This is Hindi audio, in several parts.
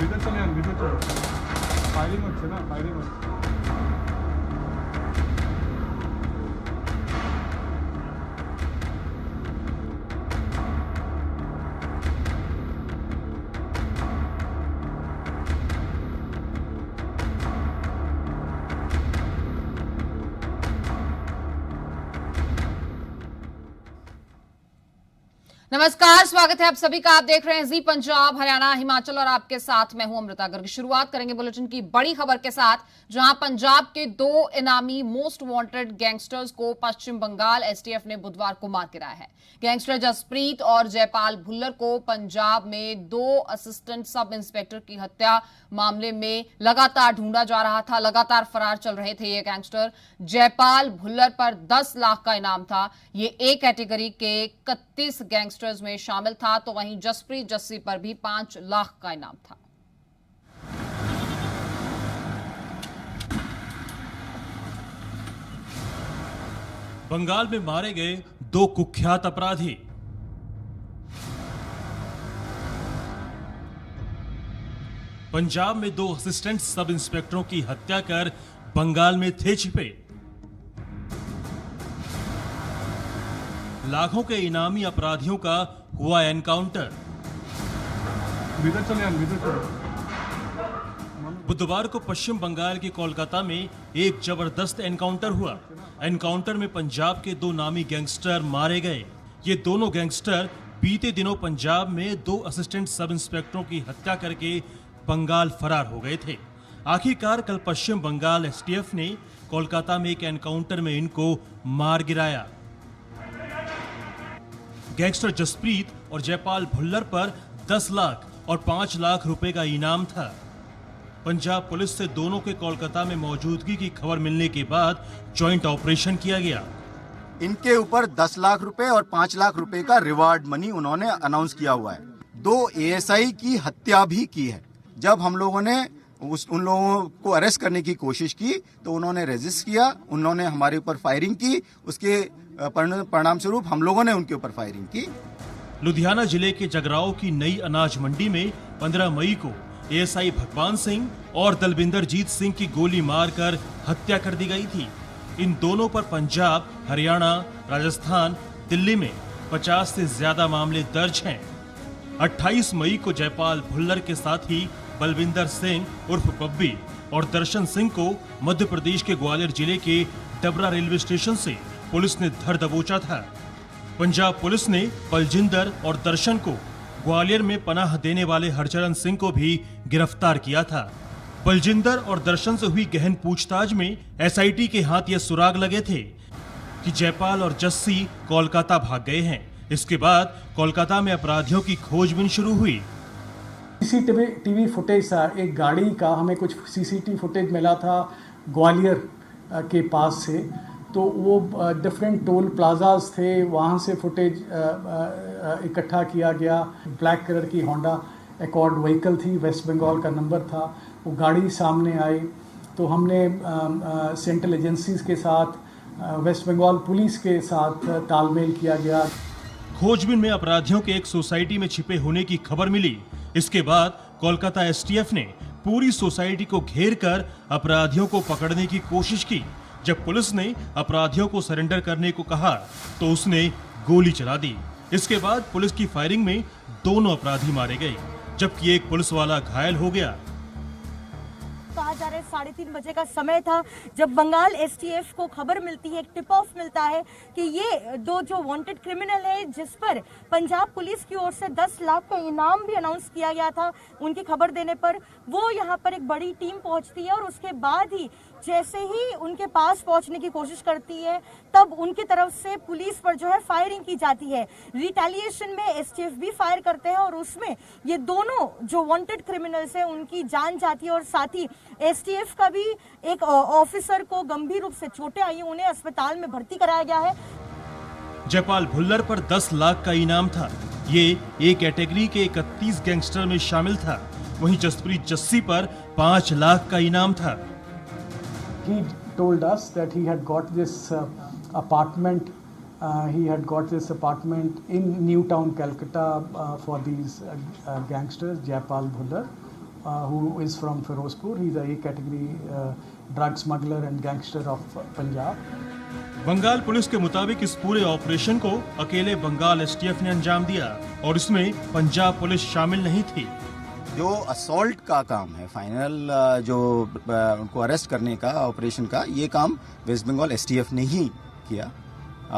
ভিতর চলে যান, ভিতর চলে ফায়ারিং হচ্ছে না, ফায়ারিং হচ্ছে। नमस्कार, स्वागत है आप सभी का। आप देख रहे हैं जी पंजाब, हरियाणा, हिमाचल और आपके साथ मैं हूं अमृता गर्ग। शुरुआत करेंगे बुलेटिन की बड़ी खबर के साथ, जहां पंजाब के 2 इनामी मोस्ट वांटेड गैंगस्टर्स को पश्चिम बंगाल एसटीएफ ने बुधवार को मार गिराया है। गैंगस्टर जसप्रीत और जयपाल भुल्लर को पंजाब में 2 असिस्टेंट सब इंस्पेक्टर की हत्या मामले में लगातार ढूंढा जा रहा था। लगातार फरार चल रहे थे ये गैंगस्टर। जयपाल भुल्लर पर 10 लाख का इनाम था। ये ए कैटेगरी के 31 गैंगस्टर्स में शामिल था, तो वहीं जसप्रीत जस्सी पर भी 5 लाख का इनाम था। बंगाल में मारे गए 2 कुख्यात अपराधी। पंजाब में 2 असिस्टेंट सब इंस्पेक्टरों की हत्या कर बंगाल में थे छिपे। लाखों के इनामी अपराधियों का हुआ एनकाउंटर। ভিতর চলে যান, ভিতর চলে। बुधवार को पश्चिम बंगाल के कोलकाता में एक जबरदस्त एनकाउंटर हुआ। एनकाउंटर में पंजाब के 2 नामी गैंगस्टर मारे गए। ये दोनों गैंगस्टर बीते दिनों पंजाब में 2 असिस्टेंट सब इंस्पेक्टरों की हत्या करके बंगाल फरार हो गए थे। आखिरकार कल पश्चिम बंगाल एसटीएफ ने कोलकाता में एक एनकाउंटर में इनको मार गिराया। गैंगस्टर जसप्रीत और जयपाल भुल्लर पर 10 लाख और 5 लाख रुपए का इनाम था। पंजाब पुलिस से दोनों के कोलकाता में मौजूदगी की खबर मिलने के बाद जॉइंट ऑपरेशन किया गया। इनके ऊपर 10 लाख रुपए और 5 लाख रुपए का रिवार्ड मनी उन्होंने अनाउंस किया हुआ है। 2 एएसआई की हत्या भी की है। जब हम लोगों ने उन लोगों को अरेस्ट करने की कोशिश की तो उन्होंने रेजिस्ट किया, उन्होंने हमारे ऊपर फायरिंग की। उसके परिणाम स्वरूप हम लोगों ने उनके ऊपर फायरिंग की। लुधियाना जिले के जगराओं की नई अनाज मंडी में 15 मई को एएसआई भगवान सिंह और दलविंदर जीत सिंह की गोली मारकर हत्या कर दी गई थी। इन दोनों पर पंजाब, हरियाणा, राजस्थान, दिल्ली में 50 से ज्यादा मामले दर्ज हैं। 28 मई को जयपाल भुल्लर के साथ ही बलविंदर सिंह उर्फ बब्बी और दर्शन सिंह को मध्य प्रदेश के ग्वालियर जिले के डबरा रेलवे स्टेशन से पुलिस ने धर दबोचा था। पंजाब पुलिस ने बलजिंदर और दर्शन को ग्वालियर में पनाह देने वाले हरचरण सिंह को भी गिरफ्तार किया था। बलजिंदर और दर्शन से हुई गहन पूछताछ में एसआईटी के हाथ यह सुराग लगे थे कि जयपाल और जस्सी कोलकाता भाग गए हैं। इसके बाद कोलकाता में अपराधियों की खोजबीन शुरू हुई। सीसीटीवी फुटेज था एक गाड़ी का, हमें कुछ सीसीटीवी फुटेज मिला था ग्वालियर के पास से। तो वो डिफरेंट टोल प्लाजाज थे, वहाँ से फुटेज इकट्ठा किया गया। ब्लैक कलर की होंडा एकॉर्ड व्हीकल थी, वेस्ट बंगाल का नंबर था। वो गाड़ी सामने आई तो हमने सेंट्रल एजेंसीज के साथ, वेस्ट बंगाल पुलिस के साथ तालमेल किया गया। खोजबीन में अपराधियों के एक सोसाइटी में छिपे होने की खबर मिली। इसके बाद कोलकाता एसटीएफ ने पूरी सोसाइटी को घेर कर अपराधियों को पकड़ने की कोशिश की। जब पुलिस ने अपराधियों को सरेंडर करने को कहा तो उसने गोली चला दी। इसके बाद पुलिस की फायरिंग में दोनों अपराधी मारे गए, जबकि एक पुलिस वाला घायल हो गया। कहा जा रहा है 3:30 बजे का समय था जब बंगाल एसटीएफ को खबर मिलती है, एक टिप ऑफ मिलता है कि ये 2 जो वांटेड क्रिमिनल है, जिस पर पंजाब पुलिस की ओर से 10 लाख का इनाम भी अनाउंस किया गया था, उनकी खबर देने पर वो यहाँ पर एक बड़ी टीम पहुंचती है और उसके बाद ही जैसे ही उनके पास पहुंचने की कोशिश करती है तब उनकी तरफ से पुलिस पर जो है फायरिंग की जाती है। रिटेलिएशन में एसटीएफ भी फायर करते हैं और उसमें ये दोनों जो वांटेड क्रिमिनल्स हैं उनकी जान जाती है और साथ ही एसटीएफ का भी एक ऑफिसर को गंभीर रूप से चोटें आई, उन्हें अस्पताल में भर्ती कराया गया है। जयपाल भुल्लर पर 10 लाख का इनाम था। ये ए कैटेगरी के 31 गैंगस्टर में शामिल था। वहीं जसप्रीत जस्सी पर 5 लाख का इनाम था। He told us that he had got this apartment. He had got this apartment in New Town, Calcutta, for these gangsters, Jayapal Bhuller. who is from Firozpur. He's a category drug smuggler and gangster of Punjab. Bengal police के मुताबिक इस पूरे ऑपरेशन को अकेले बंगाल एसटीएफ ने अंजाम दिया और इसमें पंजाब पुलिस शामिल नहीं थी। जो असॉल्ट का काम है, फाइनल जो उनको अरेस्ट करने का ऑपरेशन का, ये काम वेस्ट बंगाल एसटीएफ ने ही किया,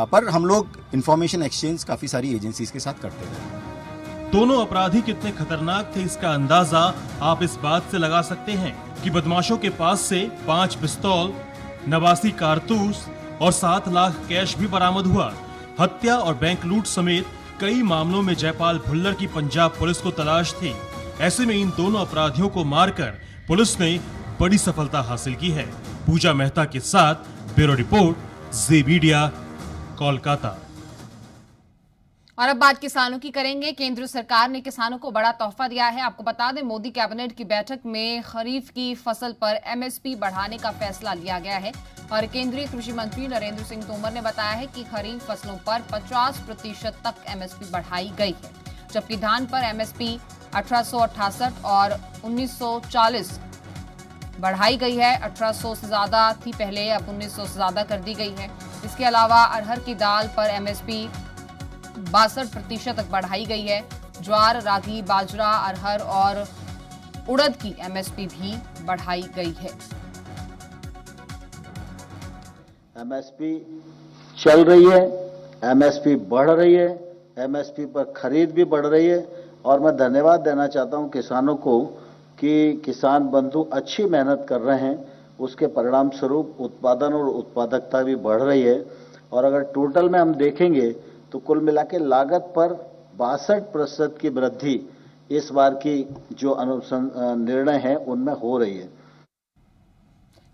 पर हम लोग इंफॉर्मेशन एक्सचेंज काफी सारी एजेंसीज के साथ करते हैं। दोनों अपराधी कितने खतरनाक थे इसका अंदाजा आप इस बात से लगा सकते हैं कि बदमाशों के पास से 5 पिस्तौल, 89 कारतूस और 7 लाख कैश भी बरामद हुआ। हत्या और बैंक लूट समेत कई मामलों में जयपाल भुल्लर की पंजाब पुलिस को तलाश थी। ऐसे में इन दोनों अपराधियों को मारकर पुलिस ने बड़ी सफलता हासिल की है। पूजा मेहता के साथ ब्यूरो रिपोर्ट, जी मीडिया, कोलकाता। और अब बात किसानों की करेंगे। केंद्र सरकार ने किसानों को बड़ा तोहफा दिया है। आपको बता दें, मोदी कैबिनेट की बैठक में खरीफ की फसल पर एमएसपी बढ़ाने का फैसला लिया गया है और केंद्रीय कृषि मंत्री नरेंद्र सिंह तोमर ने बताया है कि खरीफ फसलों पर 50% तक एमएसपी बढ़ाई गई है, जबकि धान पर एमएसपी 1868 और 1940 बढ़ाई गई है। 1800 से ज्यादा थी पहले, अब 1900 से ज्यादा कर दी गई है। इसके अलावा अरहर की दाल पर एमएसपी 62% तक बढ़ाई गई है। ज्वार, रागी, बाजरा, अरहर और उड़द की एमएसपी भी बढ़ाई गई है। एमएसपी चल रही है, एमएसपी बढ़ रही है, एमएसपी पर खरीद भी बढ़ रही है और मैं धन्यवाद देना चाहता हूं किसानों को कि किसान बंधु अच्छी मेहनत कर रहे हैं, उसके परिणाम स्वरूप उत्पादन और उत्पादकता भी बढ़ रही है। और अगर टोटल में हम देखेंगे तो कुल मिला के लागत पर 62% की वृद्धि इस बार की जो निर्णय है उनमें हो रही है।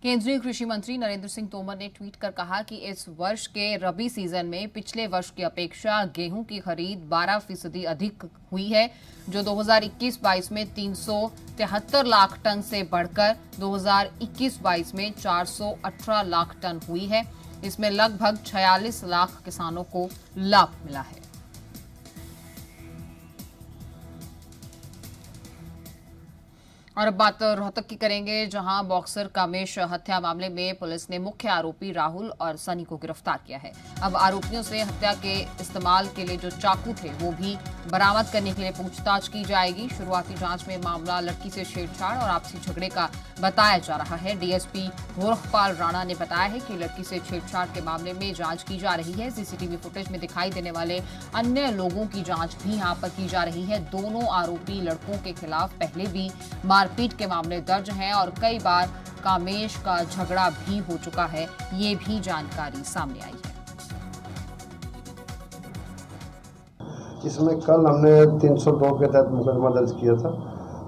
केंद्रीय कृषि मंत्री नरेंद्र सिंह तोमर ने ट्वीट कर कहा कि इस वर्ष के रबी सीजन में पिछले वर्ष की अपेक्षा गेहूं की खरीद 12% अधिक हुई है, जो 2021-22 में 373 लाख टन से बढ़कर 2021-22 में 418 लाख टन हुई है। इसमें लगभग 46 लाख किसानों को लाभ मिला है। और अब बात रोहतक की करेंगे, जहां बॉक्सर कामेश हत्या मामले में पुलिस ने मुख्य आरोपी राहुल और सनी को गिरफ्तार किया है। अब आरोपियों से हत्या के इस्तेमाल के लिए जो चाकू थे वो भी बरामद करने के लिए पूछताछ की जाएगी। शुरुआती जांच में मामला लड़की से छेड़छाड़ और आपसी झगड़े का बताया जा रहा है। डीएसपी गोरखपाल राणा ने बताया है कि लड़की से छेड़छाड़ के मामले में जांच की जा रही है। सीसीटीवी फुटेज में दिखाई देने वाले अन्य लोगों की जांच भी यहां पर की जा रही है। दोनों आरोपी लड़कों के खिलाफ पहले भी मारपीट के मामले दर्ज हैं और कई बार कामेश का झगड़ा भी हो चुका है, ये भी जानकारी सामने आई है। इसमें कल हमने 302 के तहत मुकदमा दर्ज किया था।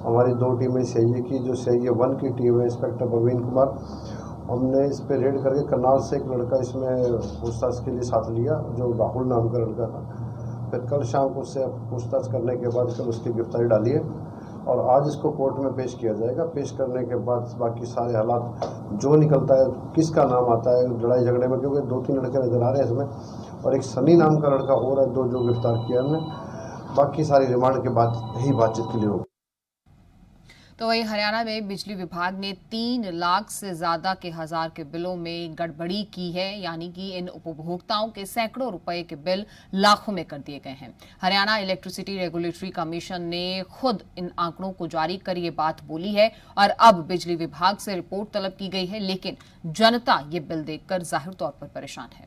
हमारी 2 टीमें सीआईए की, जो सीआईए 1 की टीम है इंस्पेक्टर प्रवीण कुमार, हमने इस पे रेड करके करनाल से एक लड़का इसमें पूछताछ के लिए साथ लिया, जो राहुल नाम का लड़का था। फिर कल शाम को उससे पूछताछ करने के बाद कल उसकी गिरफ्तारी डाली है और आज इसको कोर्ट में पेश किया जाएगा। पेश करने के बाद बाकी सारे हालात जो निकलता है, किसका नाम आता है लड़ाई झगड़े में, क्योंकि 2-3 लड़के नजर आ रहे हैं इसमें और एक सनी नाम का लड़का और है, 2 जो गिरफ्तार किया हमने। बाकी सारी रिमांड के बाद यही बातचीत के लिए होगी। तो वहीं हरियाणा में बिजली विभाग ने 3 लाख से ज्यादा के हजार के बिलों में गड़बड़ी की है, यानी कि इन उपभोक्ताओं के सैकड़ों रुपए के बिल लाखों में कर दिए गए हैं। हरियाणा इलेक्ट्रिसिटी रेगुलेटरी कमीशन ने खुद इन आंकड़ों को जारी कर ये बात बोली है और अब बिजली विभाग से रिपोर्ट तलब की गई है, लेकिन जनता ये बिल देखकर जाहिर तौर पर परेशान है।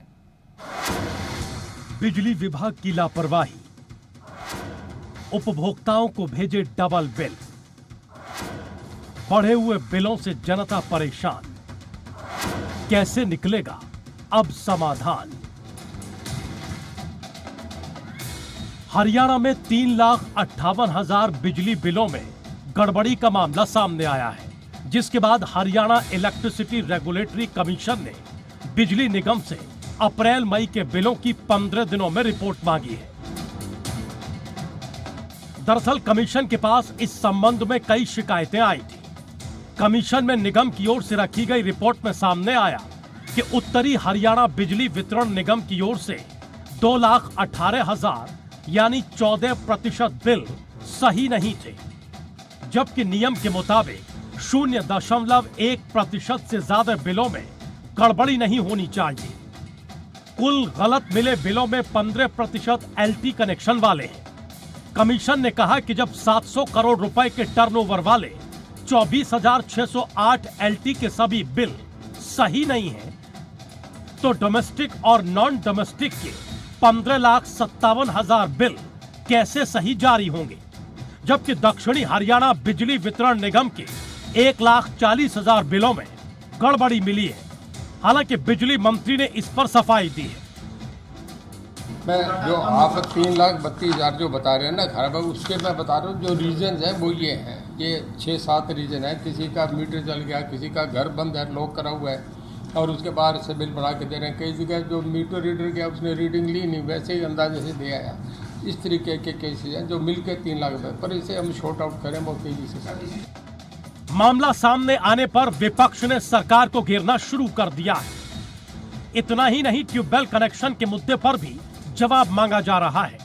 बिजली विभाग की लापरवाही, उपभोक्ताओं को भेजे डबल बिल, बढ़े हुए बिलों से जनता परेशान। कैसे निकलेगा अब समाधान? हरियाणा में 3,58,000 बिजली बिलों में गड़बड़ी का मामला सामने आया है, जिसके बाद हरियाणा इलेक्ट्रिसिटी रेगुलेटरी कमीशन ने बिजली निगम से अप्रैल-मई के बिलों की 15 दिनों में रिपोर्ट मांगी है। दरअसल कमीशन के पास इस संबंध में कई शिकायतें आई थी। कमीशन में निगम की ओर से रखी गई रिपोर्ट में सामने आया कि उत्तरी हरियाणा बिजली वितरण निगम की ओर से 2,18,000 यानी 14% बिल सही नहीं थे। जबकि नियम के मुताबिक 0.1% से ज्यादा बिलों में गड़बड़ी नहीं होनी चाहिए। कुल गलत मिले बिलों में 15% एलटी कनेक्शन वाले हैं। कमीशन ने कहा कि जब 700 करोड़ रुपए के टर्नओवर वाले 24,608 एलटी के सभी बिल सही नहीं हैं, तो डोमेस्टिक और नॉन डोमेस्टिक के 15,57,000 बिल कैसे सही जारी होंगे। जबकि दक्षिणी हरियाणा बिजली वितरण निगम के 1,40,000 बिलों में गड़बड़ी मिली है। हालांकि बिजली मंत्री ने इस पर सफाई दी है। मैं जो आप 3,32,000 जो बता रहे हैं ना खराब है, उसके मैं बता रहा हूँ जो रीजन है वो ये हैं, ये 6-7 रीजन है। किसी का मीटर जल गया, किसी का घर बंद है, लॉक करा हुआ है और उसके बाहर से बिल बना के दे रहे हैं। कई जगह जो मीटर रीडर गया उसने रीडिंग ली नहीं, वैसे ही अंदाजे से दिया है। इस तरीके के केसेज हैं जो मिलकर 3 लाख रुपए, पर इसे हम शॉर्ट आउट करें बहुत तेजी से। मामला सामने आने पर विपक्ष ने सरकार को घेरना शुरू कर दिया है। इतना ही नहीं, ट्यूबवेल कनेक्शन के मुद्दे पर भी जवाब मांगा जा रहा है।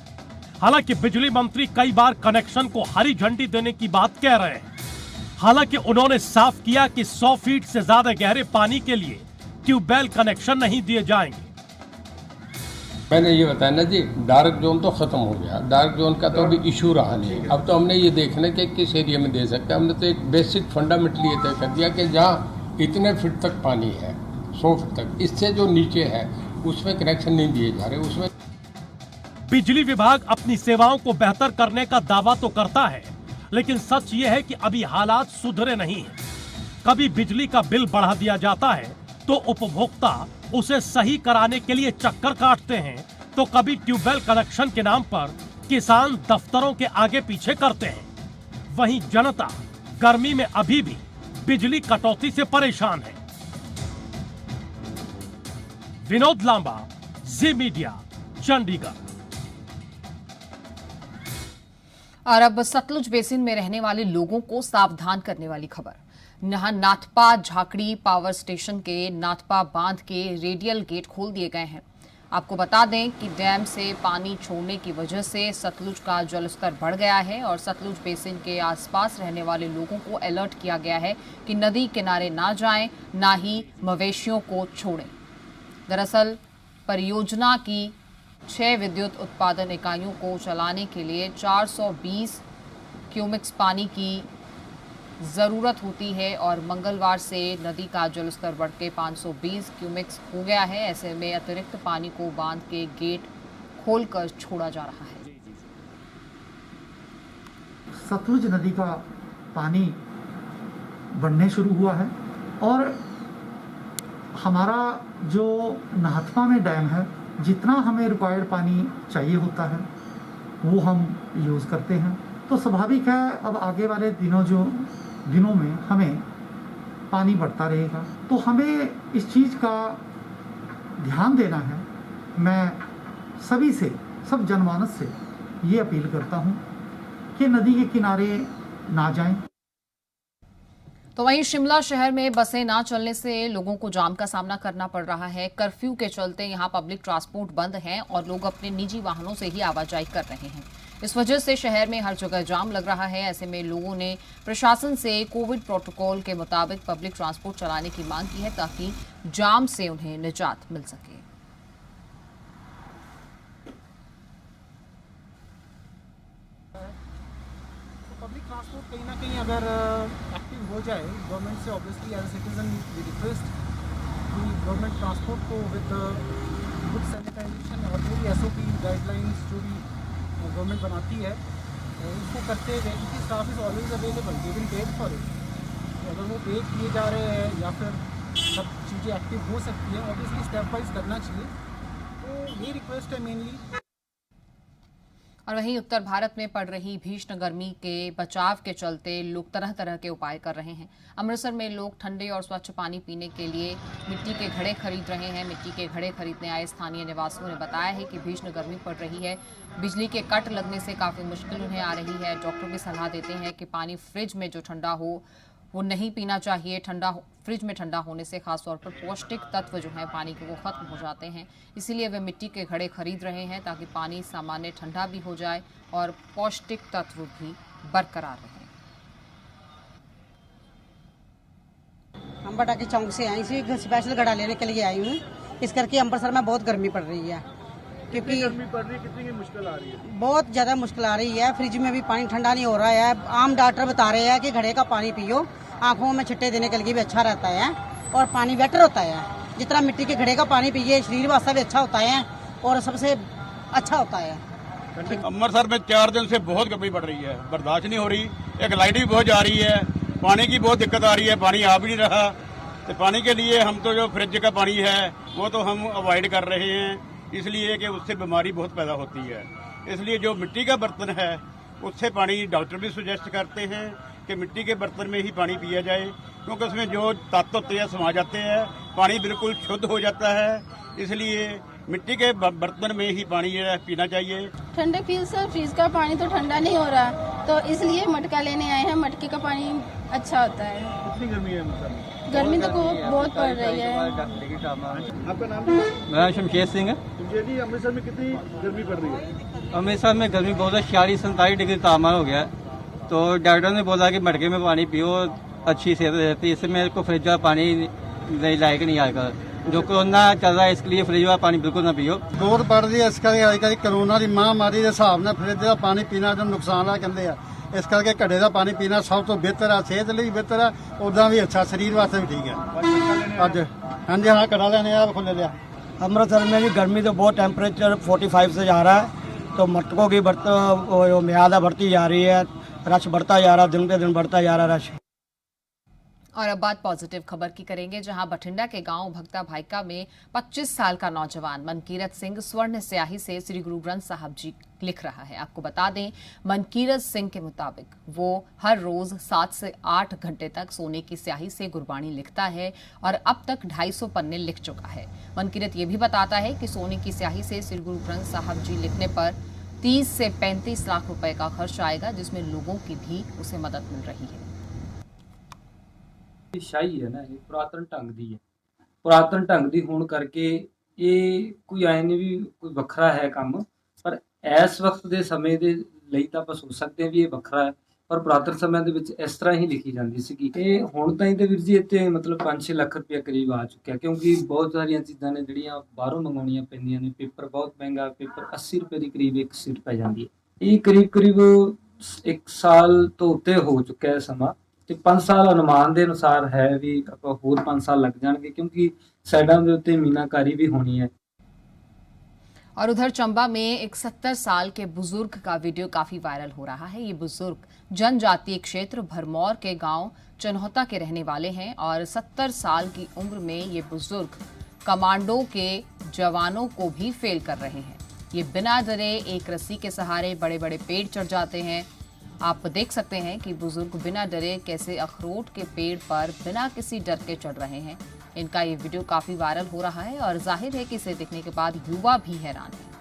हालांकि बिजली मंत्री कई बार कनेक्शन को हरी झंडी देने की बात कह रहे हैं। हालांकि उन्होंने साफ किया कि 100 फीट से ज्यादा गहरे पानी के लिए ट्यूबवेल कनेक्शन नहीं दिए जाएंगे। मैंने ये बताया ना जी, डार्क जोन तो खत्म हो गया, डार्क जोन का तो अभी इशू रहा नहीं। अब तो हमने ये देखना कि किस एरिया में दे सकते हैं। हमने तो एक बेसिक फंडामेंटली ये तय कर दिया कि जहाँ इतने फीट तक पानी है, 100 फीट तक, इससे जो नीचे है उसमें कनेक्शन नहीं दिए जा रहे। उसमें बिजली विभाग अपनी सेवाओं को बेहतर करने का दावा तो करता है, लेकिन सच ये है कि अभी हालात सुधरे नहीं हैं। कभी बिजली का बिल बढ़ा दिया जाता है तो उपभोक्ता उसे सही कराने के लिए चक्कर काटते हैं, तो कभी ट्यूबवेल कनेक्शन के नाम पर किसान दफ्तरों के आगे पीछे करते हैं। वहीं जनता गर्मी में अभी भी बिजली कटौती से परेशान है। विनोद लांबा, जी मीडिया, चंडीगढ़। और अब सतलुज बेसिन में रहने वाले लोगों को सावधान करने वाली खबर। यहाँ नाथपा झाकड़ी पावर स्टेशन के नाथपा बांध के रेडियल गेट खोल दिए गए हैं। आपको बता दें कि डैम से पानी छोड़ने की वजह से सतलुज का जलस्तर बढ़ गया है और सतलुज बेसिन के आसपास रहने वाले लोगों को अलर्ट किया गया है कि नदी किनारे ना जाएं, ना ही मवेशियों को छोड़ें। दरअसल परियोजना की 6 विद्युत उत्पादन इकाइयों को चलाने के लिए 420 क्यूमिक्स पानी की ज़रूरत होती है और मंगलवार से नदी का जलस्तर बढ़ के 520 क्यूमिक्स हो गया है। ऐसे में अतिरिक्त पानी को बांध के गेट खोलकर छोड़ा जा रहा है। सतलुज नदी का पानी बढ़ने शुरू हुआ है और हमारा जो नाथपा में डैम है, जितना हमें रिक्वायर्ड पानी चाहिए होता है वो हम यूज़ करते हैं। तो स्वाभाविक है अब आगे वाले दिनों में हमें पानी बढ़ता रहेगा, तो हमें इस चीज़ का ध्यान देना है। मैं सभी से, सब जनमानस से ये अपील करता हूँ कि नदी के किनारे ना जाएं। तो वहीं शिमला शहर में बसें ना चलने से लोगों को जाम का सामना करना पड़ रहा है। कर्फ्यू के चलते यहां पब्लिक ट्रांसपोर्ट बंद है और लोग अपने निजी वाहनों से ही आवाजाही कर रहे हैं। इस वजह से शहर में हर जगह जाम लग रहा है। ऐसे में लोगों ने प्रशासन से कोविड प्रोटोकॉल के मुताबिक पब्लिक ट्रांसपोर्ट चलाने की मांग की है ताकि जाम से उन्हें निजात मिल सके। पब्लिक ट्रांसपोर्ट कहीं ना कहीं अगर एक्टिव हो जाए गवर्नमेंट से, obviously as a citizen we request कि गवर्नमेंट ट्रांसपोर्ट को विद गुड सैनिटाइजेशन और जो भी SOP गाइडलाइंस जो भी गवर्नमेंट बनाती है उसको करते हुए, क्योंकि staff is always available, they will wait for it. अगर वो पे किए जा रहे हैं या फिर सब चीज़ें एक्टिव हो सकती हैं, ऑब्वियसली स्टेप वाइज करना चाहिए। तो ये रिक्वेस्ट है मेनली। और वहीं उत्तर भारत में पड़ रही भीषण गर्मी के बचाव के चलते लोग तरह तरह के उपाय कर रहे हैं। अमृतसर में लोग ठंडे और स्वच्छ पानी पीने के लिए मिट्टी के घड़े खरीद रहे हैं। मिट्टी के घड़े खरीदने आए स्थानीय निवासियों ने बताया है कि भीषण गर्मी पड़ रही है, बिजली के कट लगने से काफ़ी मुश्किल उन्हें आ रही है। डॉक्टर भी सलाह देते हैं कि पानी फ्रिज में जो ठंडा हो वो नहीं पीना चाहिए। फ्रिज में ठंडा होने से खासतौर पर पौष्टिक तत्व जो हैं पानी के वो खत्म हो जाते हैं। इसीलिए वे मिट्टी के घड़े खरीद रहे हैं ताकि पानी सामान्य ठंडा भी हो जाए और पौष्टिक तत्व भी बरकरार रहें। पटाके चौक से आई थी, स्पेशल घड़ा लेने के लिए आई हूँ। इस करके अमृतसर में बहुत गर्मी पड़ रही है, क्योंकि गर्मी पड़ रही है, कितनी मुश्किल आ रही है? बहुत ज़्यादा मुश्किल आ रही है। फ्रिज में भी पानी ठंडा नहीं हो रहा है। आम डॉक्टर बता रहे हैं कि घड़े का पानी पियो, आँखों में छिट्टे देने के लिए भी अच्छा रहता है और पानी बेटर होता है। जितना मिट्टी के घड़े का पानी पिए शरीर वास्ते भी अच्छा होता है और सबसे अच्छा होता है। अमृतसर में 4 दिन से बहुत गर्मी पड़ रही है, बर्दाश्त नहीं हो रही। एक लाइट भी बहुत जा रही है, पानी की बहुत दिक्कत आ रही है, पानी आ भी नहीं रहा। तो पानी के लिए हम तो जो फ्रिज का पानी है वो तो हम अवॉइड कर रहे हैं, इसलिए कि उससे बीमारी बहुत पैदा होती है। इसलिए जो मिट्टी का बर्तन है उससे पानी डॉक्टर भी सुजेस्ट करते हैं कि मिट्टी के बर्तन में ही पानी पिया जाए, क्योंकि उसमें जो तत्व होते हैं समा जाते हैं, पानी बिल्कुल शुद्ध हो जाता है। इसलिए मिट्टी के बर्तन में ही पानी पीना चाहिए। ठंडे फ्रिज का पानी तो ठंडा नहीं हो रहा, तो इसलिए मटका लेने आए हैं। मटके का पानी अच्छा होता है। कितनी गर्मी है अमृतसर में? गर्मी तो बहुत पड़ रही है। आपका नाम? मेरा शमशेर सिंह है। शमशेर जी, अमृतसर में कितनी गर्मी पड़ रही है? अमृतसर में गर्मी बहुत है, 46-47 डिग्री तापमान हो गया है। तो डॉक्टर ने बोला कि मटके में पानी पियो, अच्छी सेहत रहती है। इससे मेरे को फ्रिज का पानी नहीं लायक नहीं आएगा। जो कोरोना चल रहा है इसके लिए फ्रिज वाला पानी बिल्कुल ना पियो। दूर पड़ रही है, इस करके कोरोना की महामारी के हिसाब से फ्रिज का पानी पीना जो नुकसान है कहते हैं, इस करके घड़े का पानी पीना सब तो बेहतर है, सेहत लिए बेहतर है, उदा भी अच्छा, शरीर वास्ते भी ठीक है। अज हाँ जी, हाँ घड़ा लेने आप खुले लिया। अमृतसर में जी गर्मी तो बहुत, टेम्परेचर 45 से जा रहा है, तो मटकों की म्यादा बढ़ती जा रही है, रश बढ़ता जा रहा, दिन पे दिन बढ़ता जा रहा रश। और अब बात पॉजिटिव खबर की करेंगे, जहां बठिंडा के गांव भक्ता भाईका में 25 साल का नौजवान मनकीरत सिंह स्वर्ण स्याही से श्री गुरु ग्रंथ साहब जी लिख रहा है। आपको बता दें, मनकीरत सिंह के मुताबिक वो हर रोज 7 से 8 घंटे तक सोने की स्याही से गुरबाणी लिखता है और अब तक 250 पन्ने लिख चुका है। मनकीरत ये भी बताता है कि सोने की स्याही से श्री गुरु ग्रंथ साहब जी लिखने पर 30 से 35 लाख रुपए का खर्च आएगा, जिसमें लोगों की भी उसे मदद मिल रही है। शाही है ना, ये पुरातन ढंग दी है। पुरातन ढंग ਦੀ ਹੋਣ ਕਰਕੇ ਇਹ ਕੋਈ ਐ ਨਹੀਂ ਵੀ ਕੋਈ ਵੱਖਰਾ ਹੈ ਕੰਮ, ਪਰ ਇਸ ਵਕਤ ਦੇ ਸਮੇਂ ਦੇ ਲਈ ਤਾਂ ਆਪਾਂ ਸੋਚ ਸਕਦੇ ਹਾਂ ਵੀ ਇਹ ਵੱਖਰਾ ਹੈ, ਪਰ ਪੁਰਾਤਨ ਸਮਿਆਂ ਦੇ ਵਿੱਚ ਇਸ ਤਰ੍ਹਾਂ ਹੀ ਲਿਖੀ ਜਾਂਦੀ ਸੀਗੀ। ਇਹ ਹੁਣ ਤਾਂ ਇਹਦੇ ਵੀਰ ਜੀ ਇੱਥੇ ਮਤਲਬ 5-6 ਲੱਖ ਰੁਪਏ ਕਰੀਬ ਆ ਚੁੱਕਿਆ, ਕਿਉਂਕਿ ਬਹੁਤ ਸਾਰੀਆਂ ਚੀਜ਼ਾਂ ਨੇ ਜਿਹੜੀਆਂ ਬਾਹਰੋਂ ਮੰਗਾਉਣੀਆਂ ਪੈਂਦੀਆਂ ਨੇ। ਪੇਪਰ ਬਹੁਤ ਮਹਿੰਗਾ, ਪੇਪਰ 80 ਰੁਪਏ ਦੀ ਕਰੀਬ ਇੱਕ ਸੀਟ ਪੈ ਜਾਂਦੀ ਹੈ। ਇਹ ਕਰੀਬ 1 ਸਾਲ ਤੋਂ ਉੱਤੇ ਹੋ ਚੁੱਕਿਆ ਹੈ ਸਮਾਂ, ਤੇ 5 ਸਾਲ अनुमान के अनुसार है भी होर 5 साल लग जाएंगे, क्योंकि साइडों के उत्ते मीनाकारी भी होनी है। और उधर चंबा में एक 70 साल के बुजुर्ग का वीडियो काफी वायरल हो रहा है। ये बुजुर्ग जनजातीय क्षेत्र भरमौर के गांव चनौता के रहने वाले हैं और 70 साल की उम्र में ये बुजुर्ग कमांडो के जवानों को भी फेल कर रहे हैं। ये बिना डरे एक रस्सी के सहारे बड़े बड़े पेड़ चढ़ जाते हैं। आप देख सकते हैं कि बुजुर्ग बिना डरे कैसे अखरोट के पेड़ पर बिना किसी डर के चढ़ रहे हैं। इनका ये वीडियो काफी वायरल हो रहा है और जाहिर है कि इसे देखने के बाद युवा भी हैरान है।